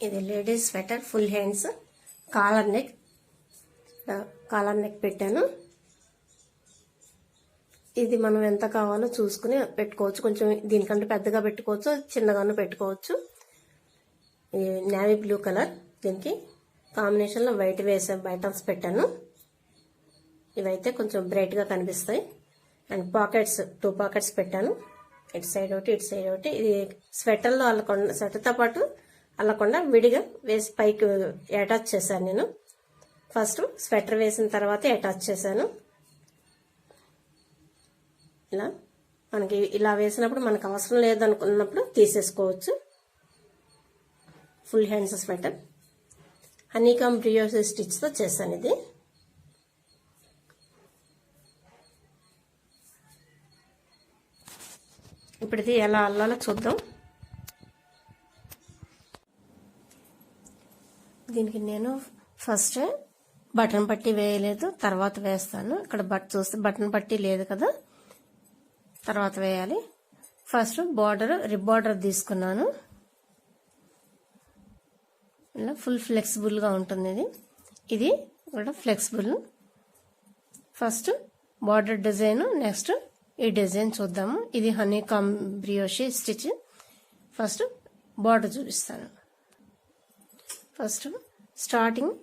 ఇది ladies sweater full hands collar neck పెట్టాను. ఇది మనం ఎంత కావాలో చూసుకుని పెట్టుకోవచ్చు. కొంచెం దీనికంటే పెద్దగా పెట్టుకోవచ్చు, చిన్నగాను పెట్టుకోవచ్చు. నేవీ బ్లూ కలర్, దీనికి కాంబినేషన్లో వైట్ వేసే బటన్స్ పెట్టాను. ఇవైతే కొంచెం బ్రైట్గా కనిపిస్తాయి. అండ్ పాకెట్స్ 2 పాకెట్స్ పెట్టాను. ఇటు సైడ్ ఒకటి, ఇటు సైడ్ ఒకటి. ఇది స్వెటర్లో అల్లకుండా, స్వెటర్తో పాటు అల్లకుండా విడిగా వేసి పైకి అటాచ్ చేశాను నేను. ఫస్ట్ స్వెటర్ వేసిన తర్వాత అటాచ్ చేశాను. ఇలా మనకి ఇలా వేసినప్పుడు మనకు అవసరం లేదనుకున్నప్పుడు తీసేసుకోవచ్చు. ఫుల్ హ్యాండ్స్ స్వెటర్ హనీకామ్ బ్రియోసి స్టిచ్తో చేశాను ఇది. ఇప్పుడు ఇది ఎలా అల్లాలో చూద్దాం. దీనికి నేను ఫస్ట్ బటన్ పట్టీ వేయలేదు, తర్వాత వేస్తాను. ఇక్కడ చూస్తే బటన్ పట్టీ లేదు కదా, తర్వాత వేయాలి. ఫస్ట్ రిబ్ బార్డర్ తీసుకున్నాను. ఇలా ఫుల్ ఫ్లెక్సిబుల్గా ఉంటుంది. ఇది కూడా flexible. First border design, next ఈ డిజైన్ చూద్దాము. ఇది హనీకామ్ బ్రియోషి స్టిచ్. ఫస్ట్ బార్డర్ చూపిస్తాను. ఫస్ట్ స్టార్టింగ్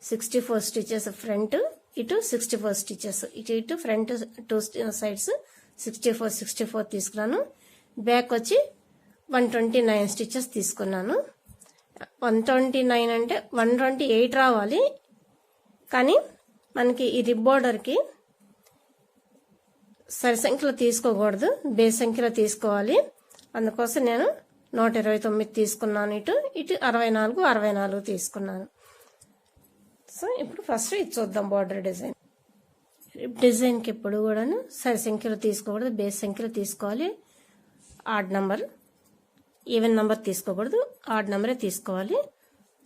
64 స్టిచెస్ ఫ్రంట్, ఇటు 64 స్టిచెస్, ఇటు ఫ్రంట్ 2 సైడ్స్ 64 తీసుకున్నాను. బ్యాక్ వచ్చి 129 స్టిచెస్ తీసుకున్నాను. 129 అంటే 128 రావాలి, కానీ మనకి ఈ రిబ్ బార్డర్కి సరి సంఖ్యలో తీసుకోకూడదు, బేస్ సంఖ్యలో తీసుకోవాలి. అందుకోసం నేను 129 తీసుకున్నాను. ఇటు 64 తీసుకున్నాను. సో ఇప్పుడు ఫస్ట్ ఇది చూద్దాం. బార్డర్ డిజైన్, రిబ్ డిజైన్కి ఎప్పుడు కూడాను సరి సంఖ్యలో తీసుకోకూడదు, బేస్ సంఖ్యలో తీసుకోవాలి. ఆడ్ నెంబర్, ఈవెన్ నెంబర్ తీసుకోకూడదు, ఆడ్ నెంబరే తీసుకోవాలి.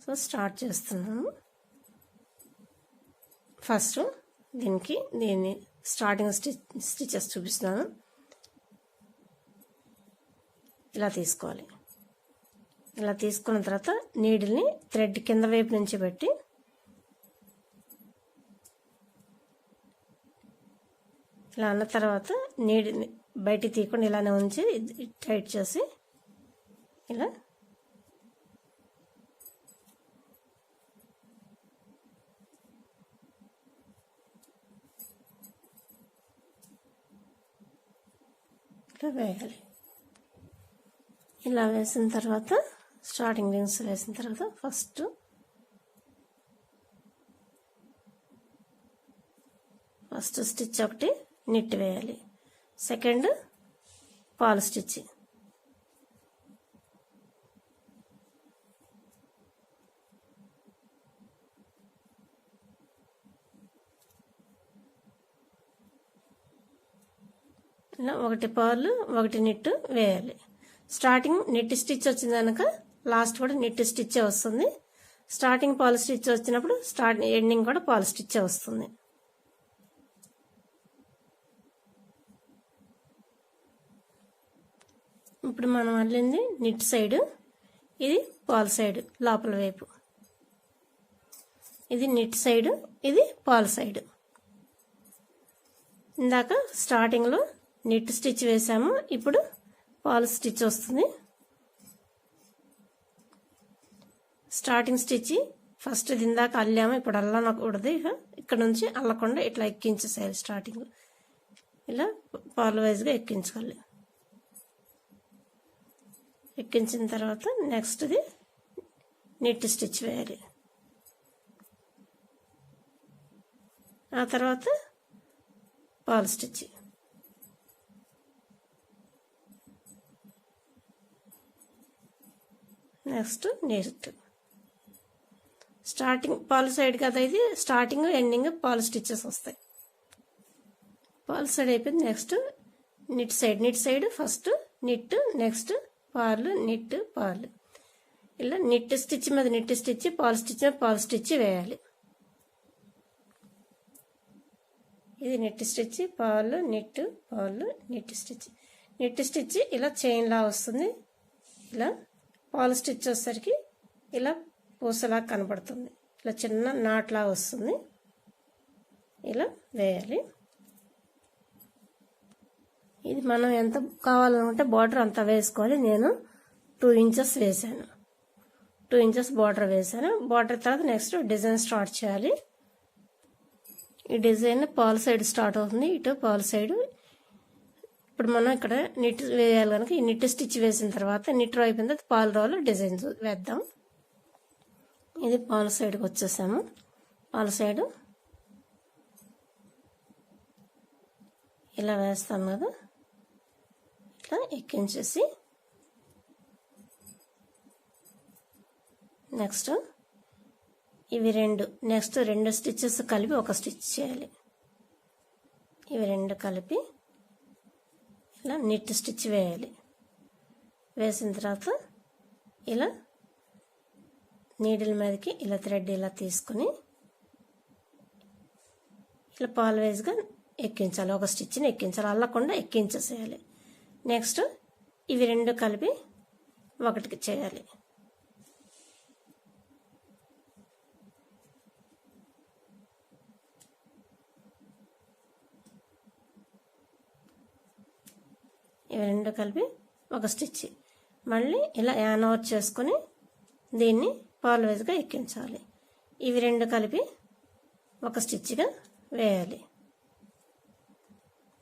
సో స్టార్ట్ చేస్తున్నాను. ఫస్ట్ దీన్ని స్టార్టింగ్ స్టిచెస్ చూపిస్తున్నాను. ఇలా తీసుకోవాలి. ఇలా తీసుకున్న తర్వాత నీడిల్ని థ్రెడ్ కింద వైపు నుంచి పెట్టి ఇలా అన్న తర్వాత నీడిని బయటికి తీయకుండా ఇలానే ఉంచి టైట్ చేసి ఇలా వేయాలి. ఇలా వేసిన తర్వాత స్టార్టింగ్ రింగ్స్ వేసిన తర్వాత ఫస్ట్ స్టిచ్ ఒకటి నిట్ వేయాలి. సెకండ్ పాల్ స్టిచ్, ఇలా ఒకటి పాలు ఒకటి నిట్టు వేయాలి. స్టార్టింగ్ నిట్ స్టిచ్ వచ్చింది కనుక లాస్ట్ కూడా నిట్ స్టిచ్ వస్తుంది. స్టార్టింగ్ పాల్ స్టిచ్ వచ్చినప్పుడు ఎండింగ్ కూడా పాల్ స్టిచ్ వస్తుంది. ఇప్పుడు మనం అల్లింది నిట్ సైడ్, ఇది పాల్ సైడ్ లోపల వైపు. ఇది నిట్ సైడ్, ఇది పాల్ సైడ్. ఇందాక స్టార్టింగ్లో నిట్ స్టిచ్ వేసాము, ఇప్పుడు పాల్ స్టిచ్ వస్తుంది. స్టార్టింగ్ స్టిచ్ ఫస్ట్ ఇందాక అల్లాము, ఇప్పుడు అల్లనకూడదు. ఇక్కడ నుంచి అల్లకుండా ఇట్లా ఎక్కించేసేయాలి. స్టార్టింగ్ ఇలా పాల్ వైజ్గా ఎక్కించుకోవాలి. ఎక్కించిన తర్వాత నెక్స్ట్ది నిట్ స్టిచ్ వేయాలి. ఆ తర్వాత purl stitch, next knit. Starting purl side కదా ఇది, స్టార్టింగ్ ఎండింగ్ పాల్ స్టిచెస్ వస్తాయి. పాల్ సైడ్ అయిపోయింది. Next knit side first knit, next purl, knit, purl. ఇలా నిట్ స్టిచ్ మీద నిట్ స్టిచ్, పాల్ స్టిచ్ మీద పాల్ స్టిచ్ వేయాలి. ఇది knit stitch, purl, knit, purl, knit stitch. Knit stitch ఇలా chain లా వస్తుంది. ఇలా పాల్ స్టిచ్ వచ్చేసరికి ఇలా పూసలా కనపడుతుంది, ఇలా చిన్న నాట్లా వస్తుంది. ఇలా వేయాలి. ఇది మనం ఎంత కావాలనుకుంటే బార్డర్ అంత వేసుకోవాలి. నేను 2 ఇంచెస్ వేసాను. 2 ఇంచెస్ బార్డర్ వేసాను. బార్డర్ తర్వాత నెక్స్ట్ డిజైన్ స్టార్ట్ చేయాలి. ఈ డిజైన్ పాల్ సైడ్ స్టార్ట్ అవుతుంది, ఇటు పాల్ సైడ్. ఇప్పుడు మనం ఇక్కడ నిట్ వేయాలి కనుక ఈ నిట్ స్టిచ్ వేసిన తర్వాత నిట్ రో అయిపోయిన తర్వాత పాల్ రోలో డిజైన్ వేద్దాం. ఇది పాల్ సైడ్కి వచ్చేసాము. పాల్ సైడ్ ఇలా వేస్తాం కదా, ఇట్లా ఎక్కించేసి నెక్స్ట్ ఇవి నెక్స్ట్ 2 స్టిచ్చెస్ కలిపి ఒక స్టిచ్ చేయాలి. ఇవి 2 కలిపి ఇలా నిట్ స్టిచ్ వేయాలి. వేసిన తర్వాత ఇలా నీడిల్ మీదకి ఇలా థ్రెడ్ ఇలా తీసుకుని ఇలా పాల్ వైజ్గా ఎక్కించాలి. ఒక స్టిచ్ని ఎక్కించాలి, అల్లకుండా ఎక్కించేసేయాలి. నెక్స్ట్ ఇవి 2 కలిపి ఒకటికి చేయాలి. ఇవి 2 కలిపి ఒక స్టిచ్. మళ్ళీ ఇలా యాన్ ఓవర్ చేసుకొని దీన్ని పాల్ వైజ్గా ఎక్కించాలి. ఇవి 2 కలిపి ఒక స్టిచ్గా వేయాలి.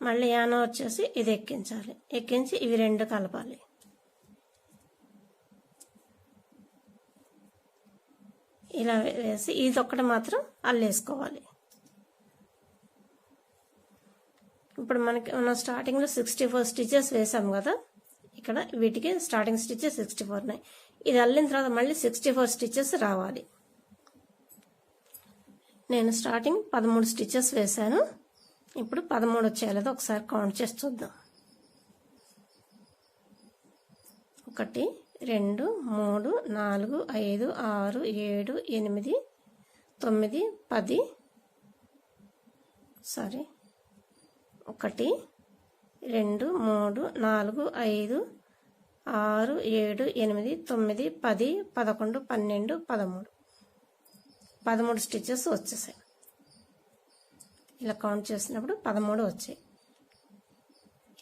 మళ్ళీ యాన్ ఓవర్ చేసి ఇది ఎక్కించాలి. ఎక్కించి ఇవి 2 కలపాలి. ఇలా వేసి ఇది ఒక్కటి మాత్రం అల్లేసుకోవాలి. ఇప్పుడు మనం స్టార్టింగ్లో 64 స్టిచెస్ వేసాం కదా, ఇక్కడ వీటికి స్టార్టింగ్ స్టిచెస్ 64 ఉన్నాయి. ఇది అల్లిన తర్వాత మళ్ళీ 64 స్టిచెస్ రావాలి. నేను స్టార్టింగ్ 13 స్టిచెస్ వేసాను. ఇప్పుడు 13 వచ్చాయి లేదా ఒకసారి కౌంట్ చేసి చూద్దాం. 1 2 3 4 5 6 7 8 9 10 సారీ 1 2 3 4 5 6 7 8 9 10 11 12 13 స్టిచెస్ వచ్చేసాయి. ఇలా కౌంట్ చేసినప్పుడు 13 వచ్చాయి.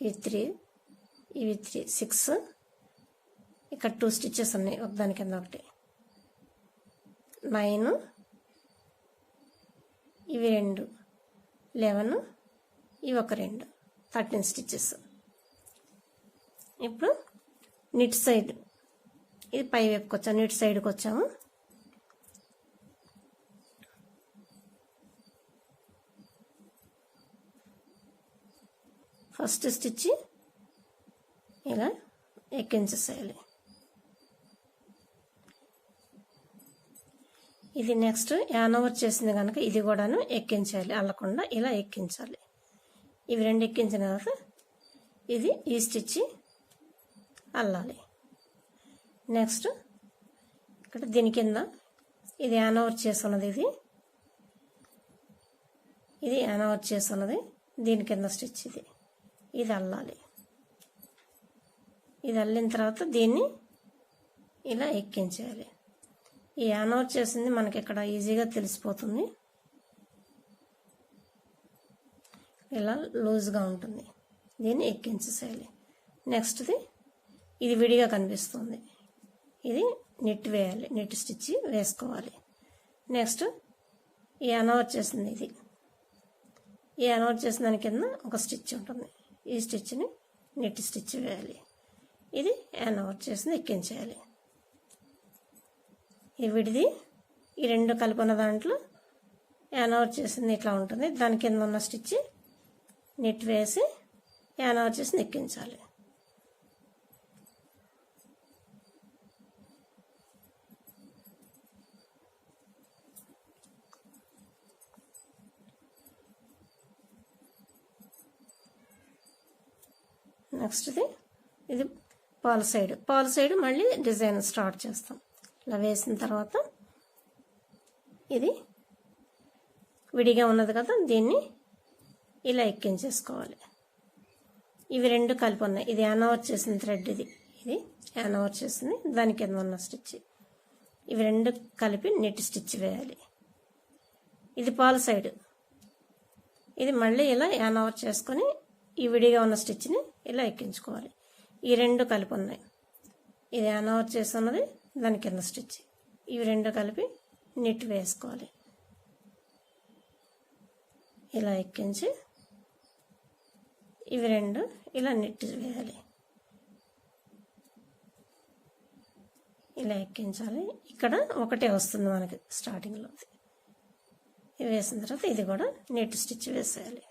ఇవి 3 6. ఇక్కడ 2 స్టిచెస్ ఉన్నాయి, ఒకదాని కింద ఒకటి. 9 ఇవి 2 11 ఇవి ఒక 2 13 స్టిచెస్. ఇప్పుడు నిట్ సైడ్ ఇది పై వైపుకి వచ్చాము, నిట్ సైడ్కి వచ్చాము. ఫస్ట్ స్టిచ్ ఇలా ఎక్కించేసేయాలి. ఇది నెక్స్ట్ యాన్ ఓవర్ చేసింది కనుక ఇది కూడాను ఎక్కించాలి, అల్లకుండా ఇలా ఎక్కించాలి. ఇవి 2 ఎక్కించిన తర్వాత ఇది ఈ స్టిచ్ అల్లాలి. నెక్స్ట్ ఇక్కడ దీని కింద ఇది యాన్ ఓవర్ చేసున్నది, ఇది యాన్ ఓవర్ చేసున్నది, దీని కింద స్టిచ్ ఇది అల్లాలి. ఇది అల్లిన తర్వాత దీన్ని ఇలా ఎక్కించేయాలి. ఈ యాన్ ఓవర్ చేసింది మనకి ఇక్కడ ఈజీగా తెలిసిపోతుంది, ఇలా లూజ్గా ఉంటుంది. దీన్ని ఎక్కించేసేయాలి. నెక్స్ట్ది ఇది విడిగా కనిపిస్తుంది, ఇది నిట్ వేయాలి, నిట్ స్టిచ్ వేసుకోవాలి. నెక్స్ట్ ఈ యాన్ ఓవర్ చేసింది ఈ యాన్ ఓవర్ చేసిన దాని కింద ఒక స్టిచ్ ఉంటుంది, ఈ స్టిచ్ని నిట్ స్టిచ్ వేయాలి. ఇది యాన్ ఓవర్ చేసింది ఎక్కించేయాలి. ఈ విడిది ఈ 2 కలిపి ఉన్న దాంట్లో యాన్ ఓవర్ చేసింది ఇట్లా ఉంటుంది, దాని కింద ఉన్న స్టిచ్ నిట్ వేసి యాన్ ఓవర్ చేసి ఎక్కించాలి. నెక్స్ట్ది ఇది పాల్ సైడ్ మళ్ళీ డిజైన్ స్టార్ట్ చేస్తాం. ఇలా వేసిన తర్వాత ఇది విడిగా ఉన్నది కదా, దీన్ని ఇలా ఎక్కించేసుకోవాలి. ఇవి 2 కలిపి ఉన్నాయి, ఇది యాన్ ఓవర్ చేసిన థ్రెడ్, ఇది యాన్ ఓవర్ చేసింది, దాని కింద ఉన్న స్టిచ్ ఇవి రెండు కలిపి నెట్ స్టిచ్ వేయాలి. ఇది పాల సైడ్. ఇది మళ్ళీ ఇలా యాన్ ఓవర్ చేసుకొని ఈ విడిగా ఉన్న స్టిచ్ని ఇలా ఎక్కించుకోవాలి. ఈ రెండు కలిపి ఉన్నాయి. ఇది యాన్ ఓవర్ చేసి ఉన్నది, దాని కింద స్టిచ్. ఇవి రెండు కలిపి నెట్ వేసుకోవాలి. ఇలా ఎక్కించి ఇవి రెండు ఇలా నెట్ వేయాలి. ఇలా ఎక్కించాలి. ఇక్కడ ఒకటే వస్తుంది మనకి స్టార్టింగ్లో. ఇవి వేసిన తర్వాత ఇది కూడా నెట్ స్టిచ్ వేసేయాలి.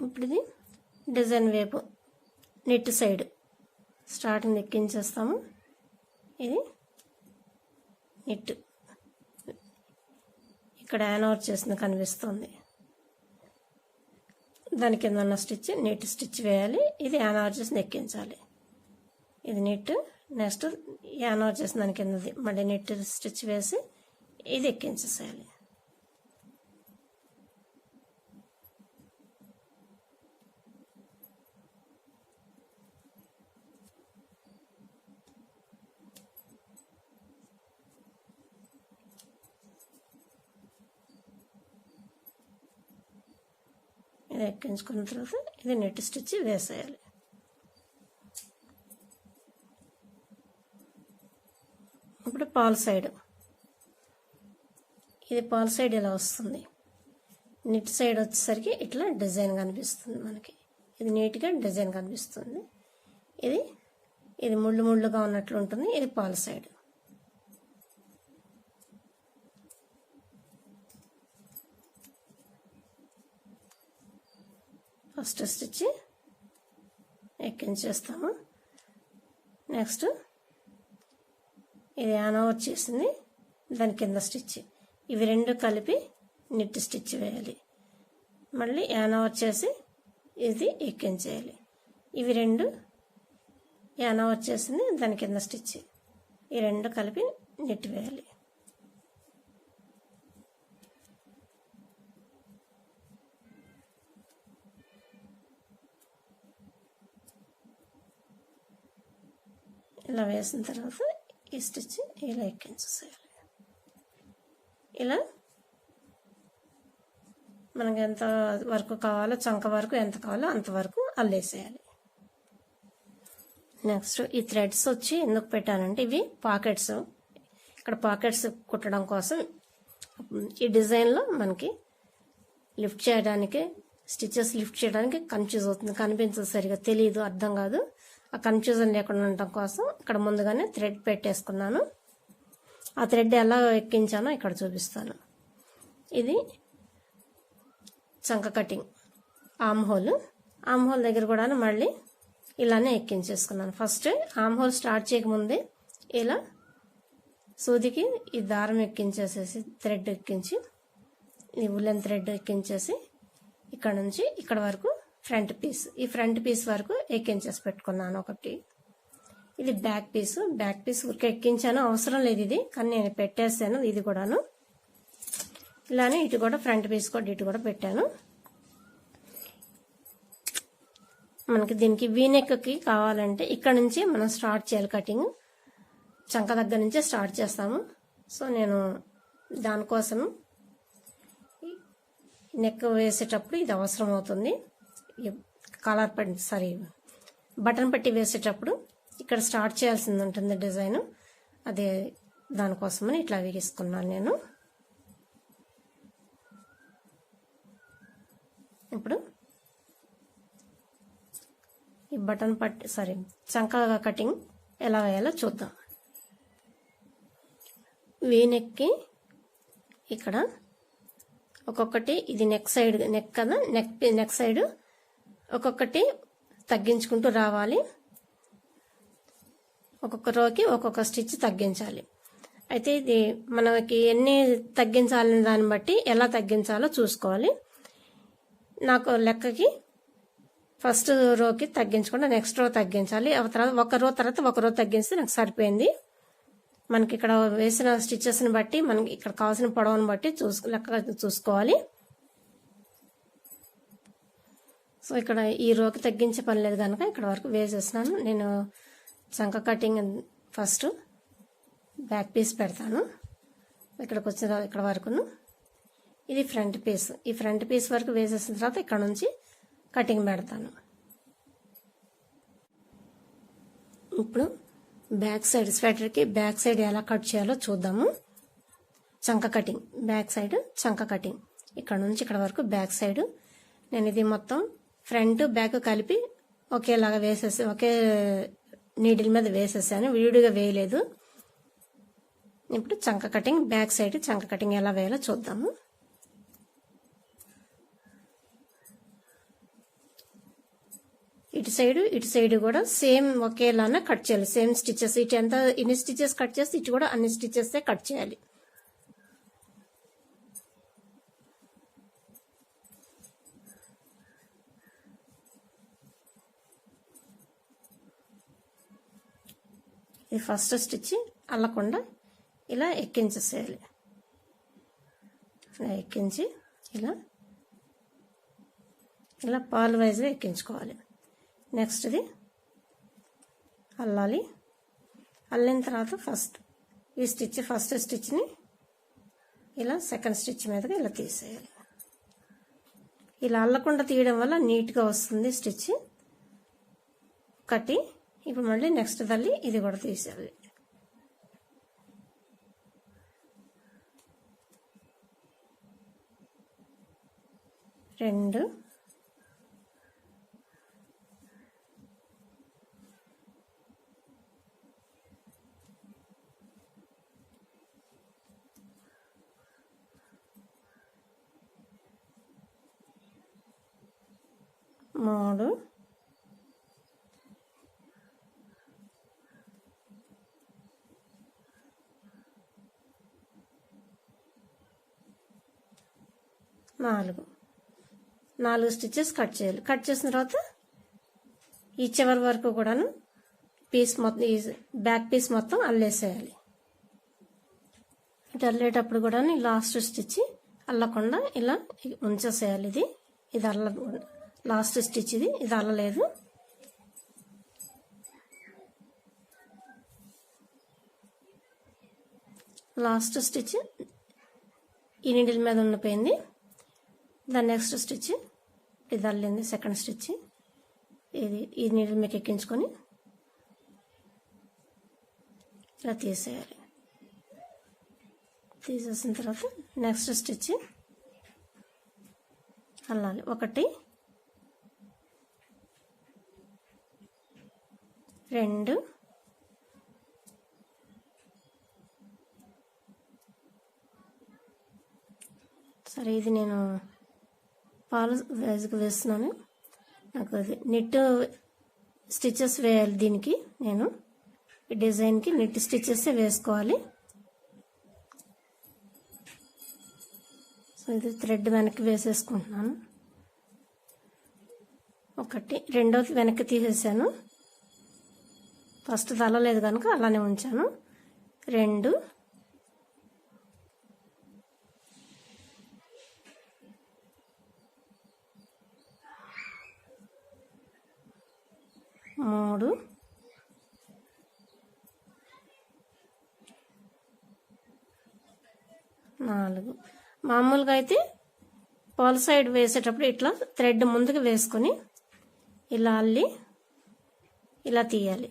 ఇప్పుడు ఇది డిజైన్ వైపు నెట్ సైడ్ స్టార్టింగ్ ఎక్కించేస్తాము. ఇది నెట్ ఇక్కడ యాన్ ఓవర్ చేసింది కనిపిస్తుంది. దాని కింద ఉన్న స్టిచ్ నెట్ స్టిచ్ వేయాలి. ఇది యాన్ ఓవర్ చేసి ఎక్కించాలి. ఇది నెట్. నెక్స్ట్ యాన్ ఓవర్ చేసిన దాని కిందది మళ్ళీ నెట్ స్టిచ్ వేసి ఇది ఎక్కించేసేయాలి. ఇది ఎక్కించుకున్న తర్వాత ఇది నెట్ స్టిచ్ వేసేయాలి. ఇప్పుడు పాల్ సైడ్. ఇది పాల్ సైడ్ ఇలా వస్తుంది. నెట్ సైడ్ వచ్చేసరికి ఇట్లా డిజైన్ కనిపిస్తుంది మనకి. ఇది నీట్గా డిజైన్ కనిపిస్తుంది. ఇది ముళ్ళు ముళ్ళుగా ఉన్నట్లు ఉంటుంది. ఇది పాల్ సైడ్. ఫస్ట్ స్టిచ్ ఎక్కించేస్తాము. నెక్స్ట్ ఇది యాన్ ఓవర్ చేసింది, దాని కింద స్టిచ్. ఇవి రెండు కలిపి నెట్ స్టిచ్ వేయాలి. మళ్ళీ యాన్ ఓవర్ చేసి ఇది ఎక్కించేయాలి. ఇవి రెండు యాన్ ఓవర్ చేసింది, దాని కింద స్టిచ్. ఈ రెండు కలిపి నెట్ వేయాలి. ఇలా వేసిన తర్వాత ఈ స్టిచ్ ఇలా ఎక్కించేసేయాలి. ఇలా మనకి ఎంత వరకు కావాలో, చంక వరకు ఎంత కావాలో అంతవరకు అల్లేసేయాలి. నెక్స్ట్ ఈ థ్రెడ్స్ వచ్చి ఎందుకు పెట్టానంటే ఇవి పాకెట్స్. ఇక్కడ పాకెట్స్ కుట్టడం కోసం ఈ డిజైన్లో మనకి లిఫ్ట్ చేయడానికి, స్టిచెస్ లిఫ్ట్ చేయడానికి కన్ఫ్యూజ్ అవుతుంది, కనిపించదు, సరిగా తెలియదు, అర్థం కాదు. ఆ కన్ఫ్యూజన్ లేకుండా ఉండటం కోసం ఇక్కడ ముందుగానే థ్రెడ్ పెట్టేసుకున్నాను. ఆ థ్రెడ్ ఎలా ఎక్కించానో ఇక్కడ చూపిస్తాను. ఇది చంక cutting arm hole. Arm hole దగ్గర కూడా మళ్ళీ ఇలానే ఎక్కించేసుకున్నాను. ఫస్ట్ ఆమ్ హోల్ స్టార్ట్ చేయకముందే ఇలా సూదికి ఈ దారం ఎక్కించేసేసి థ్రెడ్ ఎక్కించి, ఈ ఉలెన్ థ్రెడ్ ఎక్కించేసి ఇక్కడ నుంచి ఇక్కడ వరకు ఫ్రంట్ పీస్, ఈ ఫ్రంట్ పీస్ వరకు ఎక్కించేసి పెట్టుకున్నాను ఒకటి. ఇది బ్యాక్ పీస్. బ్యాక్ పీస్ ఊరికే ఎక్కించాను, అవసరం లేదు ఇది, కానీ నేను పెట్టేసాను. ఇది కూడాను ఇలానే ఇటు కూడా ఫ్రంట్ పీస్ కూడా ఇటు కూడా పెట్టాను. మనకి దీనికి వీనెక్కి కావాలంటే ఇక్కడ నుంచి మనం స్టార్ట్ చేయాలి కటింగ్. చంక దగ్గర నుంచే స్టార్ట్ చేస్తాము. సో నేను దానికోసం నెక్ వేసేటప్పుడు ఇది అవసరం అవుతుంది. కాలర్ పట్టి బటన్ పట్టి వేసేటప్పుడు ఇక్కడ స్టార్ట్ చేయాల్సింది ఉంటుంది డిజైన్. అదే దానికోసమని ఇట్లా వేసుకున్నాను నేను. ఇప్పుడు ఈ బటన్ పట్టి చంక కటింగ్ ఎలా వేయాలో చూద్దాం. వీనెక్కి ఇక్కడ ఒక్కొక్కటి, ఇది నెక్ సైడ్, నెక్ కదా, నెక్ సైడ్ ఒక్కొక్కటి తగ్గించుకుంటూ రావాలి. ఒక్కొక్క రోకి ఒక్కొక్క స్టిచ్ తగ్గించాలి. అయితే ఇది మనకి ఎన్ని తగ్గించాలని దాన్ని బట్టి ఎలా తగ్గించాలో చూసుకోవాలి. నాకు లెక్కకి ఫస్ట్ రోకి తగ్గించకుండా నెక్స్ట్ రో తగ్గించాలి. తర్వాత ఒక రో తర్వాత ఒక రో తగ్గిస్తే నాకు సరిపోయింది. మనకి ఇక్కడ వేసిన స్టిచెస్ని బట్టి మనకి ఇక్కడ కావాల్సిన పొడవును బట్టి లెక్క చూసుకోవాలి. సో ఇక్కడ ఈ రోకి తగ్గించే పని లేదు కనుక ఇక్కడ వరకు వేసేసినాను. నేను చంక కటింగ్ ఫస్ట్ బ్యాక్ పీస్ పెడతాను. ఇక్కడికి వచ్చిన ఇక్కడ వరకును ఇది ఫ్రంట్ పీస్. ఈ ఫ్రంట్ పీస్ వరకు వేసేసిన తర్వాత ఇక్కడ నుంచి కటింగ్ పెడతాను. ఇప్పుడు బ్యాక్ సైడ్ స్వెటర్కి బ్యాక్ సైడ్ ఎలా కట్ చేయాలో చూద్దాము. చంక కటింగ్, బ్యాక్ సైడ్ చంక కటింగ్. ఇక్కడ నుంచి ఇక్కడ వరకు బ్యాక్ సైడ్. నేను ఇది మొత్తం ఫ్రంట్ బ్యాక్ కలిపి ఒకేలాగా వేసేసి ఒకే నీడిల్ మీద వేసేసాను, విడిగా వేయలేదు. ఇప్పుడు చంక కటింగ్, బ్యాక్ సైడ్ చంక కటింగ్ ఎలా వేయాలో చూద్దాము. ఇటు సైడ్ కూడా సేమ్ ఒకేలానే కట్ చేయాలి. సేమ్ స్టిచెస్, ఇటు ఎంత ఇన్ని స్టిచెస్ కట్ చేస్తే ఇటు కూడా అన్ని స్టిచెస్ కట్ చేయాలి. ఇది ఫస్ట్ స్టిచ్ అల్లకుండా ఇలా ఎక్కించేసేయాలి. ఇలా ఎక్కించి ఇలా పాల్ వైజ్గా ఎక్కించుకోవాలి. నెక్స్ట్ది అల్లాలి. అల్లిన తర్వాత ఫస్ట్ స్టిచ్ని ఇలా సెకండ్ స్టిచ్ మీదగా ఇలా తీసేయాలి. ఇలా అల్లకుండా తీయడం వల్ల నీట్గా వస్తుంది స్టిచ్ కట్టి. ఇప్పుడు మళ్ళీ నెక్స్ట్ తల్లి ఇది కూడా తీసేయాలి. రెండు, మూడు, నాలుగు స్టిచెస్ కట్ చేయాలి. కట్ చేసిన తర్వాత ఈ చివరి వరకు కూడాను పీస్ మొత్తం, ఈ బ్యాక్ పీస్ మొత్తం అల్లేసేయాలి. ఇటు అల్లేటప్పుడు కూడా లాస్ట్ స్టిచ్ అల్లకుండా ఇలా ఉంచేసేయాలి. ఇది లాస్ట్ స్టిచ్ ఇది అల్లలేదు. లాస్ట్ స్టిచ్ ఈ నీడిల్ మీద ఉండిపోయింది. దాని నెక్స్ట్ స్టిచ్ ఇది అల్లింది. సెకండ్ స్టిచ్ ఈ నీడిల్ మీకు ఎక్కించుకొని ఇలా తీసేయాలి. తీసేసిన తర్వాత నెక్స్ట్ స్టిచ్ అల్లాలి. ఒకటి, రెండు, సరే ఇది నేను పాలు వేస్తున్నాను. నాకు అది నెట్ స్టిచెస్ వేయాలి. దీనికి నేను ఈ డిజైన్కి నెట్ స్టిచెస్ వేసుకోవాలి. సో ఇది థ్రెడ్ వెనక్కి వేసేసుకుంటున్నాను. ఒకటి, రెండోది వెనక్కి తీసేసాను. ఫస్ట్ తలలేదు కనుక అలానే ఉంచాను. రెండు, మూడు, నాలుగు. మామూలుగా అయితే పాల్ సైడ్ వేసేటప్పుడు ఇట్లా థ్రెడ్ ముందుకు వేసుకొని ఇలా అల్లి ఇలా తీయాలి.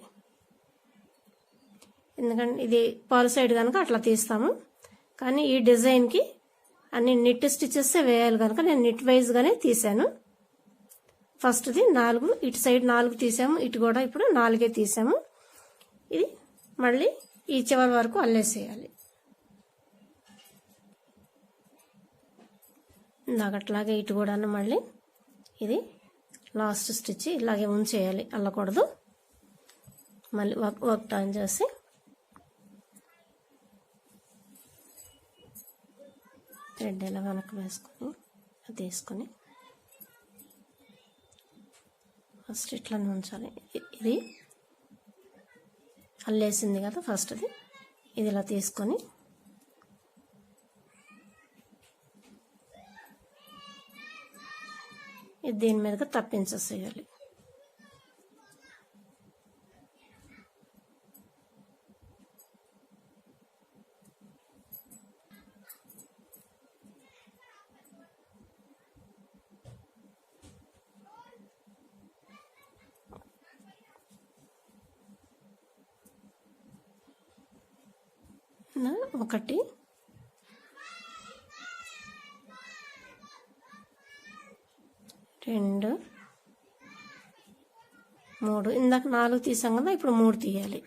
ఎందుకంటే ఇది పాల్ సైడ్ కనుక అట్లా తీస్తాము. కానీ ఈ డిజైన్కి అన్ని నిట్ స్టిచెస్ వేయాలి కనుక నేను నిట్ వైజ్గానే తీసాను. ఫస్ట్ది 4, ఇటు సైడ్ 4 తీసాము, ఇటు కూడా ఇప్పుడు 4 తీసాము. ఇది మళ్ళీ ఈ చివరి వరకు అల్లేసేయాలి. అట్లాగే ఇటు కూడా మళ్ళీ ఇది లాస్ట్ స్టిచ్ ఇలాగే ఉంచేయాలి, అల్లకూడదు. మళ్ళీ వర్క్ టర్న్ చేసి థ్రెడ్ ఇలా వెనక్కి వేసుకొని తీసుకొని ఫస్ట్ ఇట్లానే ఉంచాలి. ఇది అల్లేసింది కదా ఫస్ట్ది, ఇది ఇలా తీసుకొని ఇది దీని మీదగా తప్పించేసేయాలి. 1 2 3 ఇందాక 4 తీసాం కదా, ఇప్పుడు 3 తీయాలి.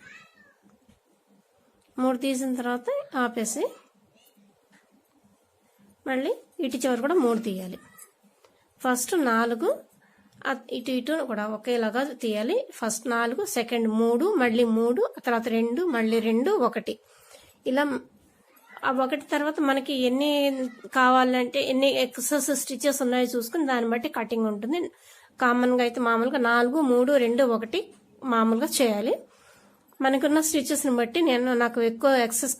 3 తీసిన తర్వాత ఆపేసి మళ్ళీ ఇటు చివరి కూడా 3 తీయాలి. ఫస్ట్ 4 ఇటు ఇటు కూడా ఒకేలాగా తీయాలి. ఫస్ట్ 4, సెకండ్ 3, మళ్ళీ 3, ఆ తర్వాత 2, మళ్ళీ 2, 1 ఇలా. ఆ 1 తర్వాత మనకి ఎన్ని కావాలంటే ఎన్ని ఎక్సెస్ స్టిచెస్ ఉన్నాయో చూసుకుని దాన్ని బట్టి కటింగ్ ఉంటుంది. కామన్గా అయితే మామూలుగా 4, 3, 2, 1 మామూలుగా చేయాలి. మనకున్న స్టిచెస్ని బట్టి నాకు ఎక్కువ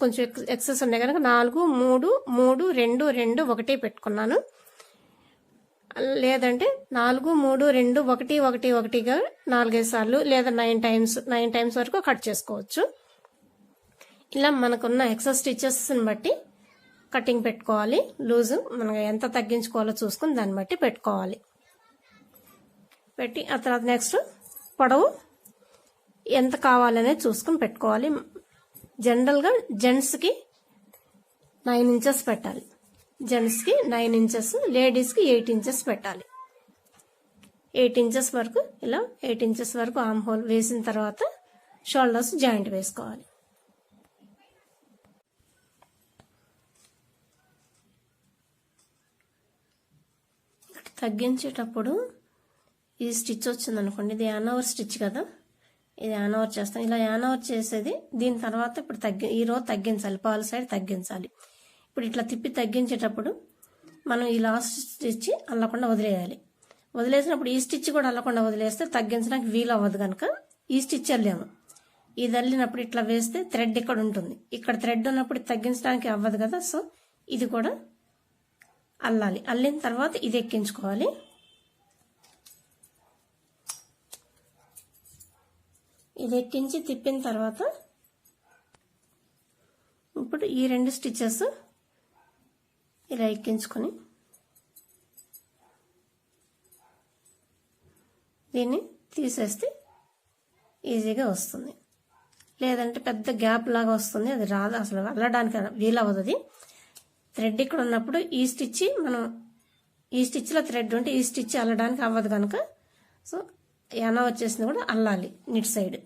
కొంచెం ఎక్సెస్ ఉన్నాయి కనుక 4, 3, 3, 2, 2, 1 పెట్టుకున్నాను. లేదంటే 4, 3, 2, 1, 1, 1గా 4-5 సార్లు లేదా 9 టైమ్స్ వరకు కట్ చేసుకోవచ్చు. ఇలా మనకున్న ఎక్సెస్ స్టిచెస్ని బట్టి కటింగ్ పెట్టుకోవాలి. లూజు మనం ఎంత తగ్గించుకోవాలో చూసుకుని దాన్ని బట్టి పెట్టుకోవాలి. పెట్టి ఆ తర్వాత నెక్స్ట్ పొడవు ఎంత కావాలనేది చూసుకుని పెట్టుకోవాలి. జనరల్గా జెంట్స్కి 9 ఇంచెస్ పెట్టాలి. జెంట్స్కి 9 ఇంచెస్, లేడీస్కి 8 ఇంచెస్ పెట్టాలి. 8 ఇంచెస్ వరకు ఇలా 8 ఇంచెస్ వరకు ఆర్మ్ హోల్ వేసిన తర్వాత షోల్డర్స్ జాయింట్ వేసుకోవాలి. తగ్గించేటప్పుడు ఈ స్టిచ్ వచ్చింది అనుకోండి, ఇది యాన్ ఓవర్ స్టిచ్ కదా, ఇది యాన్ ఓవర్ చేస్తాం. ఇలా యాన్ ఓవర్ చేసేది దీని తర్వాత ఇప్పుడు ఈ రో తగ్గించాలి, పాల్ సైడ్ తగ్గించాలి. ఇప్పుడు ఇట్లా తిప్పి తగ్గించేటప్పుడు మనం ఈ లాస్ట్ స్టిచ్ అల్లకుండా వదిలేయాలి. వదిలేసినప్పుడు ఈ స్టిచ్ కూడా అల్లకుండా వదిలేస్తే తగ్గించడానికి వీలు అవ్వదు కనుక ఈ స్టిచ్ అల్లాము. ఇది అల్లినప్పుడు ఇట్లా వేస్తే థ్రెడ్ ఇక్కడ ఉంటుంది. ఇక్కడ థ్రెడ్ ఉన్నప్పుడు తగ్గించడానికి అవ్వదు కదా, సో ఇది కూడా అల్లాలి. అల్లిన తర్వాత ఇది ఎక్కించుకోవాలి. ఇది ఎక్కించి తిప్పిన తర్వాత ఇప్పుడు ఈ 2 స్టిచెస్ ఇలా ఎక్కించుకొని దీన్ని తీసేస్తే ఈజీగా వస్తుంది. లేదంటే పెద్ద గ్యాప్ లాగా వస్తుంది, అది రాదు, అసలు అల్లడానికి వీలవ్వదు. అది థ్రెడ్ ఇక్కడ ఉన్నప్పుడు ఈ స్టిచ్లో థ్రెడ్ ఉంటే ఈ స్టిచ్ అల్లడానికి అవ్వదు కనుక సో యానా వచ్చేసింది కూడా అల్లాలి నిట్ సైడ్.